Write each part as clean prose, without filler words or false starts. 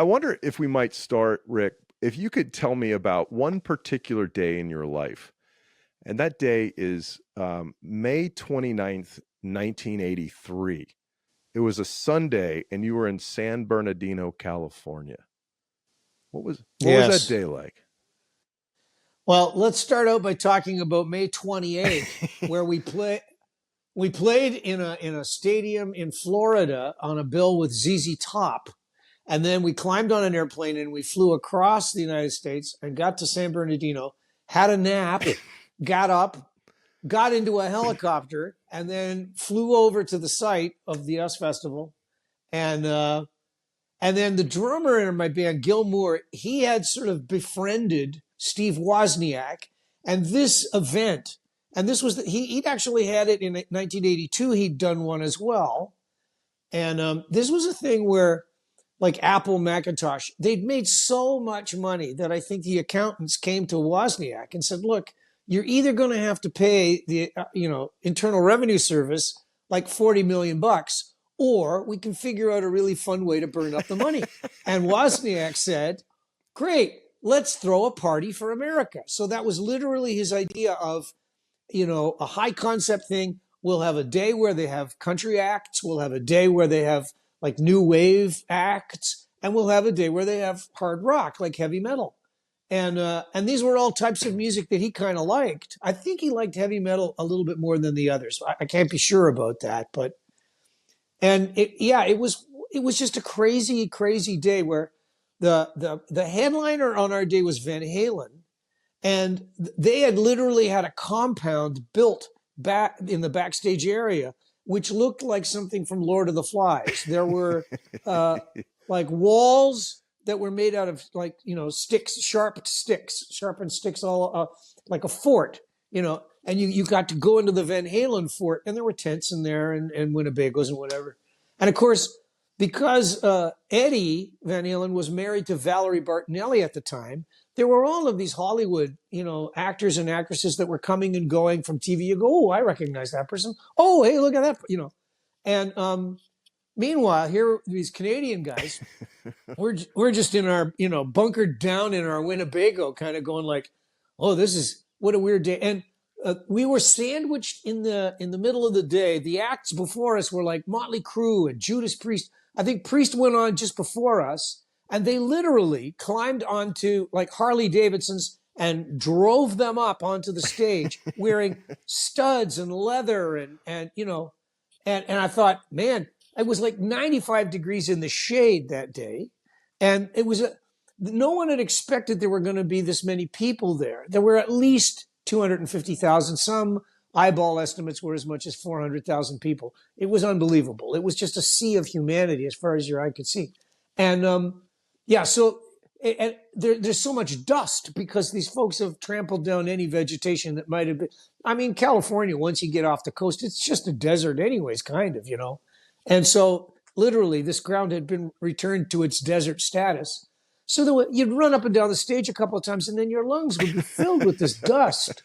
I wonder if we might start, Rik, if you could tell me about one particular day in your life. And that day is May 29th, 1983. It was a Sunday, and you were in San Bernardino, California. What was that day like? Well, let's start out by talking about May 28th, where we played in a stadium in Florida on a bill with ZZ Top. And then we climbed on an airplane and we flew across the United States and got to San Bernardino, had a nap, got up, got into a helicopter, and then flew over to the site of the US Festival. And then the drummer in my band, Gil Moore, he had sort of befriended Steve Wozniak. And this event, and this was, he'd actually had it in 1982. He'd done one as well. And this was a thing where, like Apple Macintosh, they'd made so much money that I think the accountants came to Wozniak and said, look, you're either going to have to pay the Internal Revenue Service like $40 million, or we can figure out a really fun way to burn up the money. And Wozniak said, great, let's throw a party for America. So that was literally his idea of, a high concept thing. We'll have a day where they have country acts. We'll have a day where they have like new wave acts, and we'll have a day where they have hard rock, like heavy metal. And these were all types of music that he kind of liked. I think he liked heavy metal a little bit more than the others. I can't be sure about that, it was just a crazy, crazy day where the headliner on our day was Van Halen, and they had literally had a compound built back in the backstage area, which looked like something from Lord of the Flies. There were like walls that were made out of sticks, sharpened sticks, all like a fort, and you got to go into the Van Halen fort, and there were tents in there and Winnebagos and whatever. And of course, because Eddie Van Halen was married to Valerie Bartonelli at the time, there were all of these Hollywood, actors and actresses that were coming and going from TV. You go, oh, I recognize that person. Oh, hey, look at that, And meanwhile, here are these Canadian guys. we're just in our, bunkered down in our Winnebago, kind of going like, oh, what a weird day. And we were sandwiched in the middle of the day. The acts before us were like Motley Crue and Judas Priest. I think Priest went on just before us. And they literally climbed onto like Harley Davidsons and drove them up onto the stage wearing studs and leather and I thought, man, it was like 95 degrees in the shade that day. And it was no one had expected there were going to be this many people there. There were at least 250,000. Some eyeball estimates were as much as 400,000 people. It was unbelievable. It was just a sea of humanity as far as your eye could see. And, so there's so much dust because these folks have trampled down any vegetation that might have been. I mean, California, once you get off the coast, it's just a desert anyways, kind of, And so literally this ground had been returned to its desert status. So you'd run up and down the stage a couple of times and then your lungs would be filled with this dust.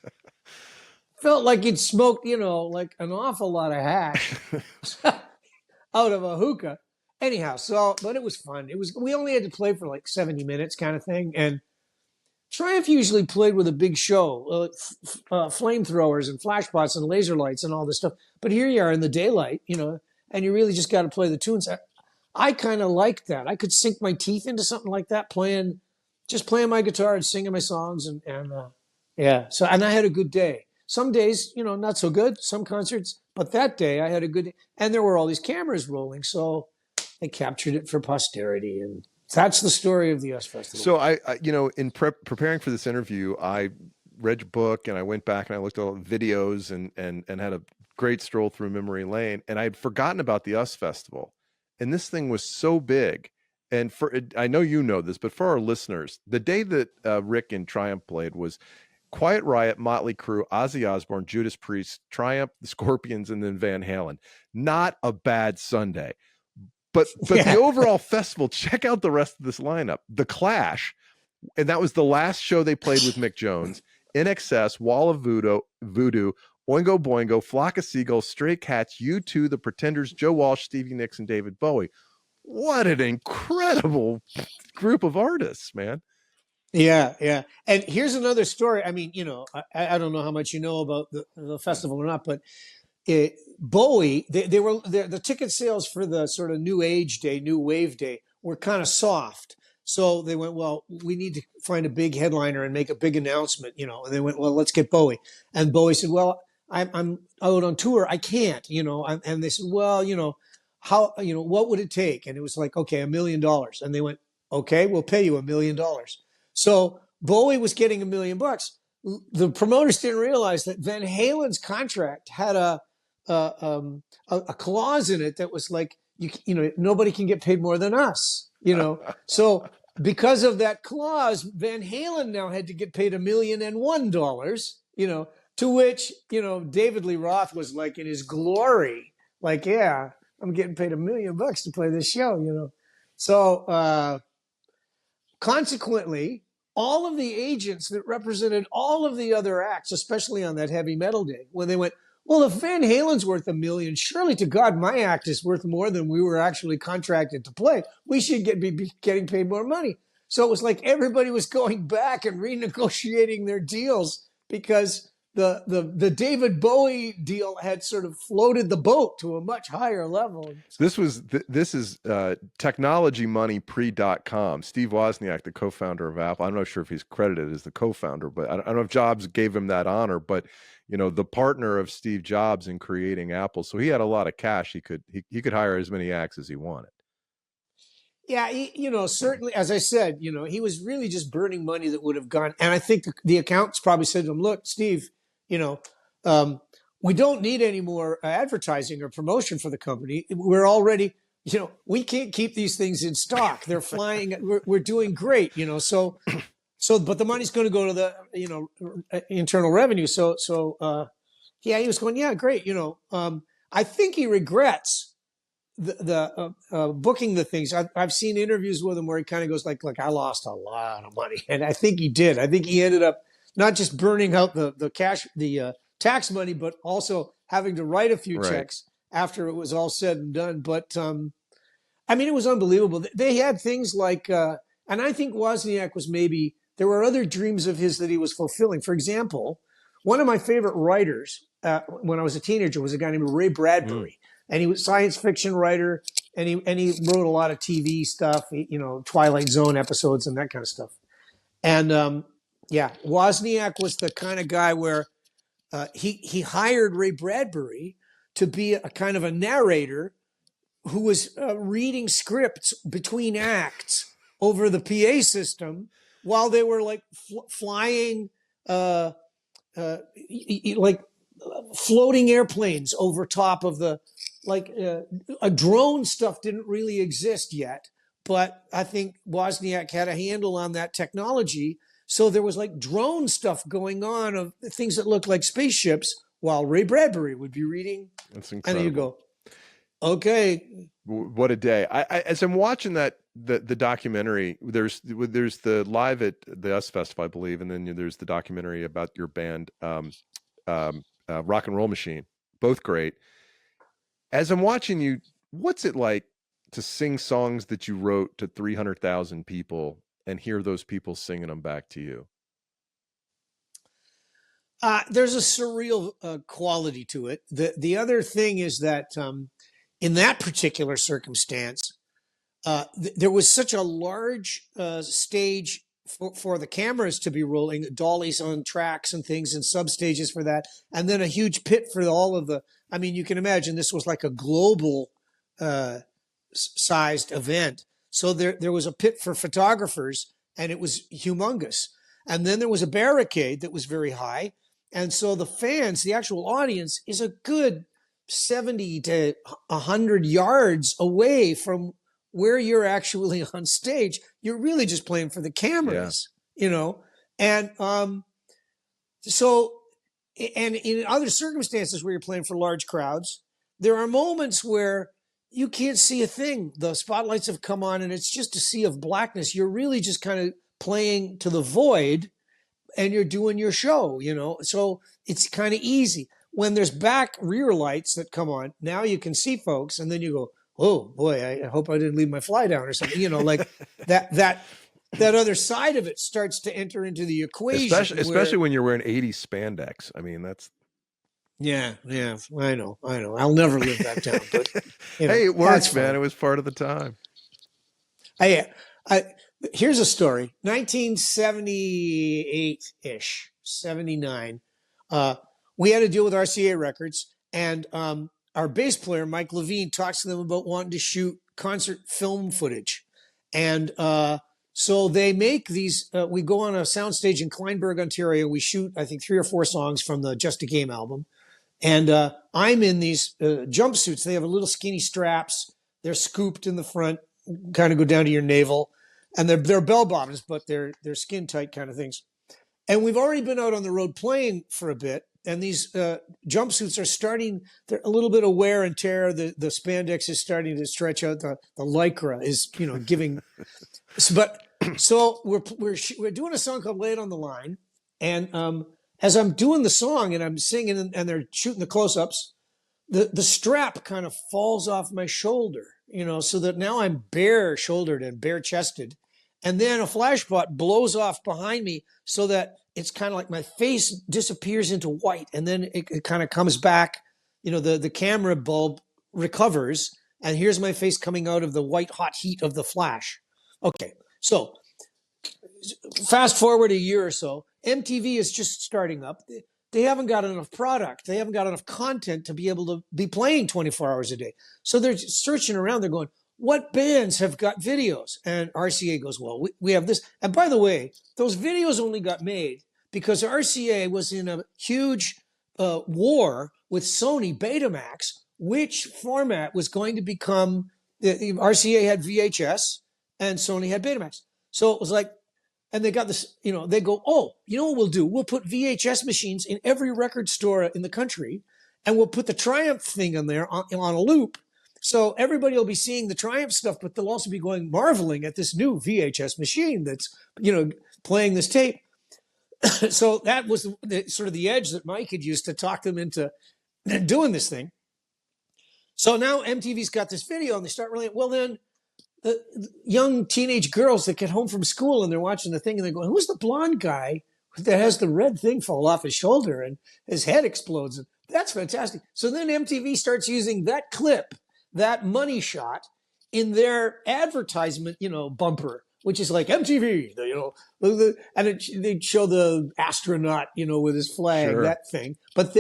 Felt like you'd smoked, like an awful lot of hash out of a hookah. Anyhow, but it was fun. We only had to play for like 70 minutes kind of thing. And Triumph usually played with a big show, flamethrowers and flashpots and laser lights and all this stuff. But here you are in the daylight, and you really just got to play the tunes. I kind of liked that. I could sink my teeth into something like that, playing my guitar and singing my songs. And I had a good day. Some days, not so good, some concerts, but that day I had a good day. And there were all these cameras rolling. So I captured it for posterity, and that's the story of the US Festival. So I in preparing for this interview, I read your book and I went back and I looked at all the videos and had a great stroll through memory lane, and I had forgotten about the US Festival, and this thing was so big. And I know you know this, but for our listeners, the day that Rik and Triumph played was Quiet Riot, Motley Crue, Ozzy Osbourne, Judas Priest, Triumph, the Scorpions, and then Van Halen. Not a bad Sunday. But the overall festival, check out the rest of this lineup. The Clash, and that was the last show they played with Mick Jones. INXS, Wall of Voodoo, Oingo Boingo, Flock of Seagulls, Stray Cats, U2, The Pretenders, Joe Walsh, Stevie Nicks, and David Bowie. What an incredible group of artists, man. Yeah, yeah. And here's another story. I mean, I don't know how much you know about the festival or not, but Bowie, the ticket sales for the sort of new age day, new wave day were kind of soft. So they went, well, we need to find a big headliner and make a big announcement, and they went, well, let's get Bowie. And Bowie said, well, I'm out on tour. I can't, and they said, well, how, what would it take? And it was like, okay, $1 million. And they went, okay, we'll pay you $1 million. So Bowie was getting $1 million. The promoters didn't realize that Van Halen's contract had a clause in it that was like, nobody can get paid more than us, So because of that clause, Van Halen now had to get paid $1,001, to which, David Lee Roth was like in his glory, like, yeah, I'm getting paid $1 million to play this show, So consequently, all of the agents that represented all of the other acts, especially on that heavy metal day, when they went, well, if Van Halen's worth $1 million, surely to God, my act is worth more than we were actually contracted to play. We should be getting paid more money. So it was like everybody was going back and renegotiating their deals because the David Bowie deal had sort of floated the boat to a much higher level. This is technology money pre.com. Steve Wozniak, the co-founder of Apple. I'm not sure if he's credited as the co-founder, but I don't know if Jobs gave him that honor, but the partner of Steve Jobs in creating Apple. So he had a lot of cash. He could hire as many acts as he wanted. Yeah, certainly, as I said, he was really just burning money that would have gone. And I think the accountants probably said to him, look, Steve, we don't need any more advertising or promotion for the company. We're already, we can't keep these things in stock. They're flying. We're doing great, but the money's going to go to the, internal revenue. So, yeah, he was going, yeah, great. I think he regrets the booking the things. I've seen interviews with him where he kind of goes like, look, I lost a lot of money. And I think he did. I think he ended up not just burning out the cash, the tax money, but also having to write a few checks after it was all said and done. But I mean, it was unbelievable. They had things like, and I think Wozniak was there were other dreams of his that he was fulfilling. For example, one of my favorite writers when I was a teenager was a guy named Ray Bradbury. And he was a science fiction writer, and he wrote a lot of TV stuff, Twilight Zone episodes and that kind of stuff. And Wozniak was the kind of guy where he hired Ray Bradbury to be a kind of a narrator who was reading scripts between acts over the PA system while they were like flying like floating airplanes over top of the a drone stuff didn't really exist yet, but I think Wozniak had a handle on that technology. So there was like drone stuff going on of things that looked like spaceships while Ray Bradbury would be reading. That's incredible. And you go, okay. What a day. I as I'm watching the documentary, there's the live at the US Festival, I believe. And then there's the documentary about your band, Rock and Roll Machine, both great. As I'm watching you, what's it like to sing songs that you wrote to 300,000 people and hear those people singing them back to you? There's a surreal quality to it. The other thing is that in that particular circumstance, there was such a large stage for the cameras to be rolling, dollies on tracks and things and substages for that. And then a huge pit for all of you can imagine this was like a global sized event. So there was a pit for photographers and it was humongous. And then there was a barricade that was very high. And so the fans, the actual audience is a good 70 to 100 yards away from where you're actually on stage. You're really just playing for the cameras, And and in other circumstances where you're playing for large crowds, there are moments where you can't see a thing. The spotlights have come on and it's just a sea of blackness. You're really just kind of playing to the void and you're doing your show, So it's kind of easy. When there's rear lights that come on, now you can see folks and then you go, oh boy, I hope I didn't leave my fly down or something. Like that other side of it starts to enter into the equation Especially where, when you're wearing 80s spandex. I mean, that's yeah, I know. I'll never live that down, but hey, it that's works, man. fine. It was part of the time. I, I, Here's a story. 1978 ish, 79. Uh, we had to deal with RCA Records, and our bass player Mike Levine talks to them about wanting to shoot concert film footage, and so they make these. We go on a soundstage in Kleinburg, Ontario. We shoot, I think, 3 or 4 songs from the Just a Game album, and I'm in these jumpsuits. They have a little skinny straps. They're scooped in the front, kind of go down to your navel, and they're bell bottoms, but they're skin tight kind of things. And we've already been out on the road playing for a bit, and these jumpsuits are starting. They're a little bit of wear and tear. The spandex is starting to stretch out. The lycra is giving. But so we're doing a song called "Lay It on the Line," and as I'm doing the song and I'm singing and they're shooting the close-ups, the strap kind of falls off my shoulder, so that now I'm bare shouldered and bare chested. And then a flashpot blows off behind me so that it's kind of like my face disappears into white. And then it kind of comes back, the camera bulb recovers. And here's my face coming out of the white hot heat of the flash. Okay. So fast forward a year or so, MTV is just starting up. They haven't got enough product. They haven't got enough content to be able to be playing 24 hours a day. So they're searching around. They're going, what bands have got videos? And RCA goes, well, we have this. And by the way, those videos only got made because RCA was in a huge war with Sony Betamax, which format was going to become, RCA had VHS and Sony had Betamax. So it was like, and they got this, they go, oh, you know what we'll do? We'll put VHS machines in every record store in the country, and we'll put the Triumph thing on there on a loop. So everybody will be seeing the Triumph stuff, but they'll also be marveling at this new VHS machine that's, playing this tape. So that was sort of the edge that Mike had used to talk them into doing this thing. So now MTV's got this video, and they start really, well, then the young teenage girls that get home from school and they're watching the thing and they're going, who's the blonde guy that has the red thing fall off his shoulder and his head explodes? That's fantastic. So then MTV starts using that clip, that money shot, in their advertisement, bumper, which is like MTV, and they'd show the astronaut, with his flag, Sure. that thing. But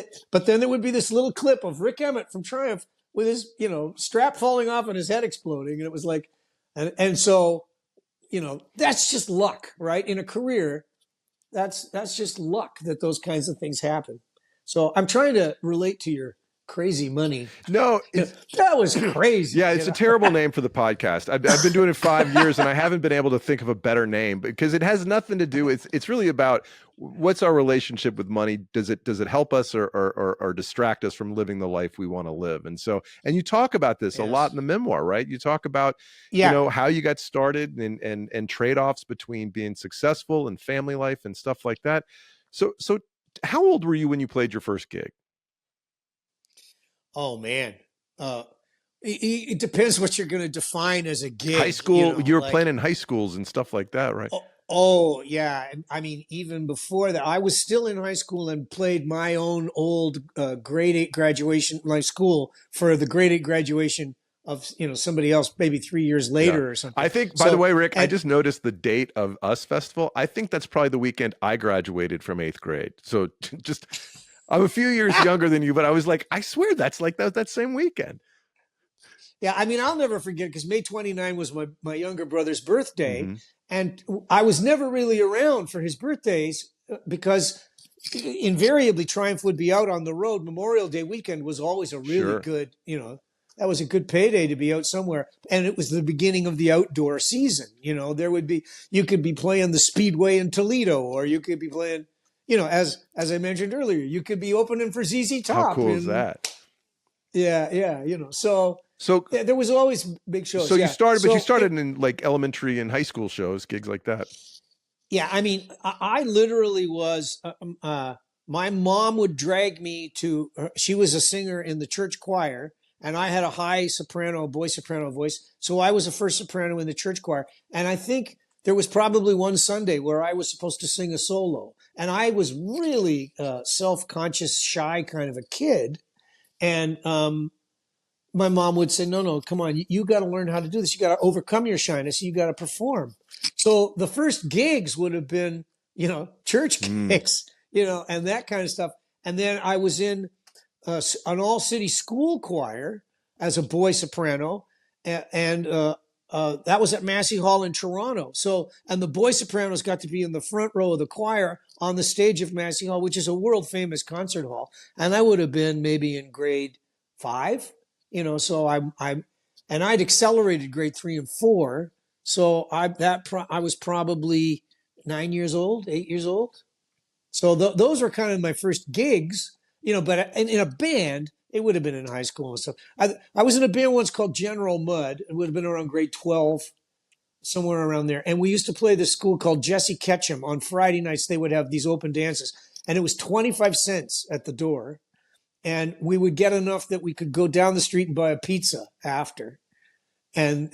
then there would be this little clip of Rik Emmett from Triumph with his, strap falling off and his head exploding. And it was like, and so, that's just luck, right? In a career, that's just luck that those kinds of things happen. So I'm trying to relate to your crazy money. No, that was crazy. Yeah, it's a terrible name for the podcast. I've been doing it 5 years and I haven't been able to think of a better name because it has nothing to do. It's really about what's our relationship with money. Does it help us or distract us from living the life we want to live? And you talk about this a lot in the memoir, right? You talk about how you got started and trade-offs between being successful and family life and stuff like that. So how old were you when you played your first gig? Oh man, it depends what you're going to define as a gig. High school, you were playing in high schools and stuff like that, right? Oh yeah, I mean even before that, I was still in high school and played my own old grade 8 graduation, my school for the grade 8 graduation of somebody else, maybe 3 years later or something. I think, by the way, Rik, I just noticed the date of US Festival. I think that's probably the weekend I graduated from 8th grade. So just. I'm a few years younger than you, but I was like, I swear that's like that same weekend. Yeah, I mean, I'll never forget because May 29 was my younger brother's birthday. And I was never really around for his birthdays because invariably Triumph would be out on the road. Memorial Day weekend was always a really good, that was a good payday to be out somewhere. And it was the beginning of the outdoor season. You could be playing the Speedway in Toledo, or you could be playing, as I mentioned earlier, you could be opening for ZZ Top. How cool is that? Yeah. So there was always big shows. So you started in like elementary and high school shows, gigs like that. Yeah, I mean, I literally was. My mom would drag me to. She was a singer in the church choir, and I had a high soprano, boy soprano voice. So I was the first soprano in the church choir. And I think there was probably one Sunday where I was supposed to sing a solo. And I was really self-conscious, shy kind of a kid. And my mom would say, no, come on, you got to learn how to do this. You got to overcome your shyness. You got to perform. So the first gigs would have been, church gigs, and that kind of stuff. And then I was in an all-city school choir as a boy soprano, and that was at Massey Hall in Toronto. So, and the boy sopranos got to be in the front row of the choir on the stage of Massey Hall, which is a world-famous concert hall. And I would have been maybe in grade 5, So and I'd accelerated grade 3 and 4. So I was probably 9 years old, 8 years old. So those were kind of my first gigs, but in a band, it would have been in high school and stuff. I was in a band once called General Mud. It would have been around grade 12, somewhere around there. And we used to play this school called Jesse Ketchum. On Friday nights, they would have these open dances. And it was 25 cents at the door. And we would get enough that we could go down the street and buy a pizza after. And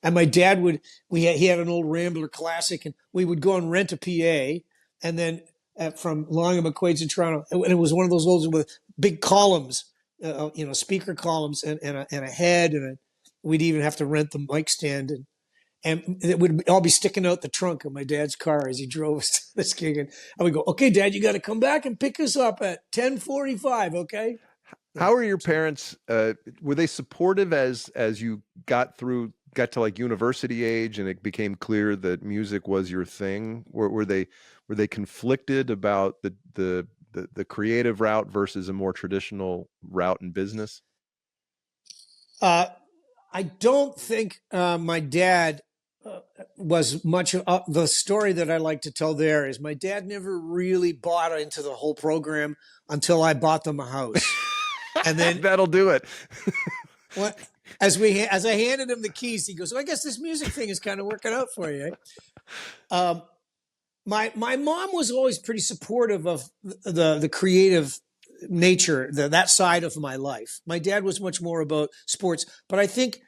my dad he had an old Rambler Classic, and we would go and rent a PA. And then from Long and McQuaid's in Toronto, and it was one of those old with big columns, speaker columns and a head, and we'd even have to rent the mic stand, and it would all be sticking out the trunk of my dad's car as he drove us to this gig. And I would go, "Okay, Dad, you got to come back and pick us up at 10:45, okay?" How are your parents? Were they supportive as you got to like university age and it became clear that music was your thing? Were they conflicted about the creative route versus a more traditional route in business? I don't think my dad was much of the story that I like to tell there is my dad never really bought into the whole program until I bought them a house. And then that'll do it. As I handed him the keys, he goes, "Well, I guess this music thing is kind of working out for you." My mom was always pretty supportive of the creative nature, that side of my life. My dad was much more about sports, but I think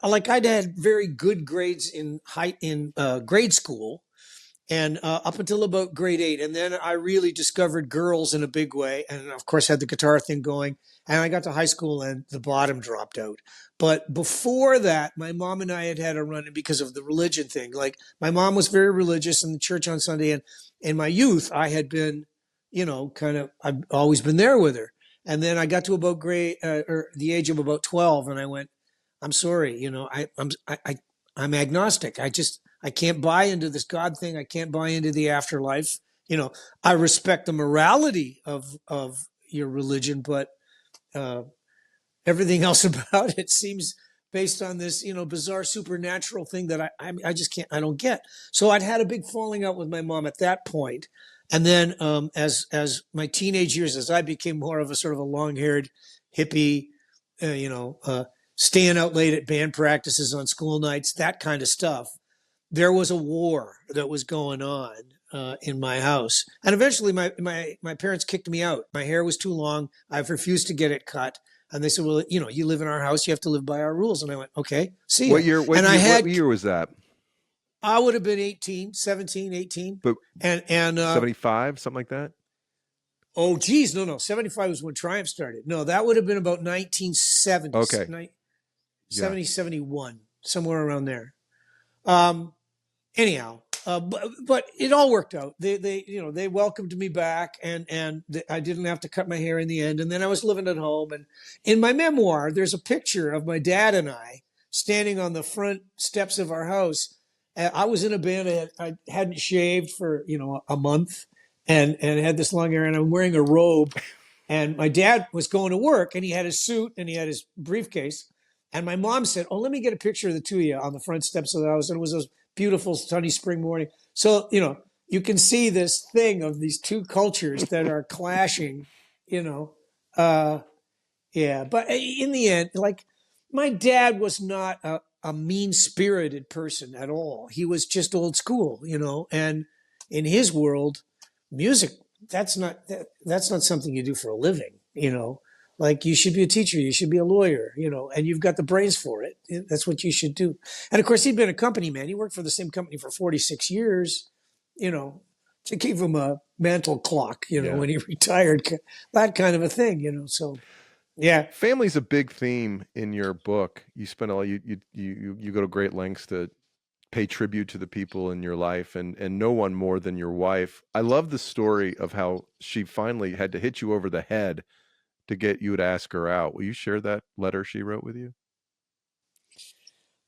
I'd had very good grades in grade school, and up until about grade 8. And then I really discovered girls in a big way. And of course had the guitar thing going, and I got to high school and the bottom dropped out. But before that, my mom and I had a run-in because of the religion thing. Like, my mom was very religious in the church on Sunday. And in my youth, I had been, I've always been there with her. And then I got to about the age of about 12, and I went, "I'm sorry, I'm agnostic. I can't buy into this God thing. I can't buy into the afterlife. I respect the morality of your religion, but everything else about it seems based on this, bizarre supernatural thing that I just can't, I don't get." So I'd had a big falling out with my mom at that point. And then as my teenage years, as I became more of a sort of a long-haired hippie, staying out late at band practices on school nights, that kind of stuff, there was a war that was going on in my house. And eventually my parents kicked me out. My hair was too long. I've refused to get it cut. And they said, "Well, you live in our house. You have to live by our rules." And I went, "Okay, see ya." What year was that? I would have been 17, 18. But and 75, something like that? Oh, geez. No. 75 was when Triumph started. No, that would have been about 1970. Okay. 70, 71, somewhere around there. Anyhow, but it all worked out. They welcomed me back, and I didn't have to cut my hair in the end. And then I was living at home. And in my memoir, there's a picture of my dad and I standing on the front steps of our house. I was in a band. I hadn't shaved for, a month, and had this long hair, and I'm wearing a robe. And my dad was going to work, and he had his suit and he had his briefcase. And my mom said, "Oh, let me get a picture of the two of you on the front steps of the house." And it was a beautiful sunny spring morning. So, you can see this thing of these two cultures that are clashing, yeah. But in the end, like, my dad was not a mean-spirited person at all. He was just old school, and in his world, music, that's not something you do for a living, Like, you should be a teacher, you should be a lawyer, and you've got the brains for it. That's what you should do. And of course, he'd been a company man. He worked for the same company for 46 years, to give him a mantle clock, when he retired, that kind of a thing, so yeah. Family's a big theme in your book. You spend all you go to great lengths to pay tribute to the people in your life, and no one more than your wife. I love the story of how she finally had to hit you over the head to get you to ask her out. Will you share that letter she wrote with you?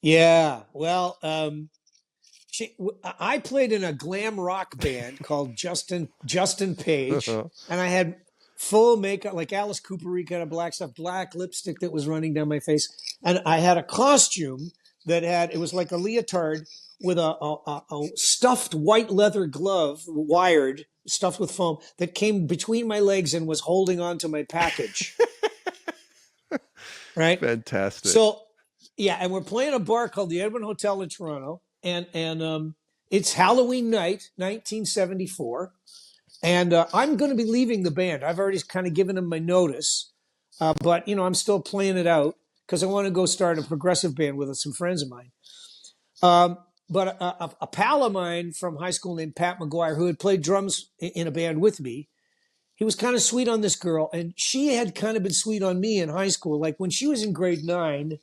Yeah. Well, I played in a glam rock band called Justin Page, and I had full makeup, like Alice Cooper, kind of black stuff, black lipstick that was running down my face, and I had a costume it was like a leotard with a stuffed white leather glove, wired, stuffed with foam, that came between my legs and was holding on to my package. Right? Fantastic. So, yeah, and we're playing a bar called the Edwin Hotel in Toronto, and it's Halloween night, 1974, and I'm going to be leaving the band. I've already kind of given them my notice, but I'm still playing it out because I want to go start a progressive band with some friends of mine. But a pal of mine from high school named Pat McGuire, who had played drums in a band with me, he was kind of sweet on this girl, and she had kind of been sweet on me in high school. Like, when she was in grade 9,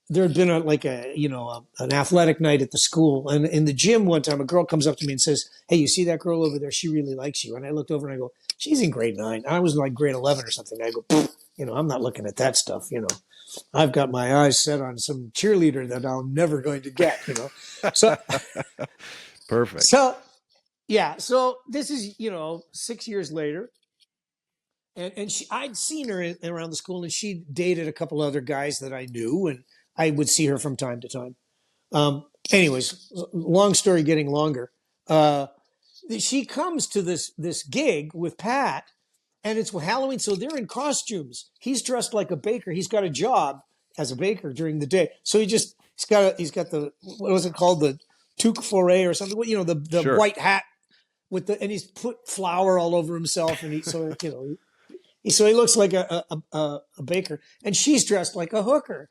there had been an athletic night at the school, and in the gym one time, a girl comes up to me and says, "Hey, you see that girl over there? She really likes you." And I looked over and I go, "She's in grade 9. I was in like grade 11 or something." I go, I'm not looking at that stuff. I've got my eyes set on some cheerleader that I'm never going to get. So perfect. So yeah, so this is 6 years later. And I'd seen her around the school, and she dated a couple other guys that I knew, and I would see her from time to time. Anyways, long story getting longer. She comes to this gig with Pat, and it's Halloween, so they're in costumes. He's dressed like a baker. He's got a job as a baker during the day, so he's got the, what was it called, the toque fourrée or something? The Sure. white hat and he's put flour all over himself, and so he looks like a baker, and she's dressed like a hooker.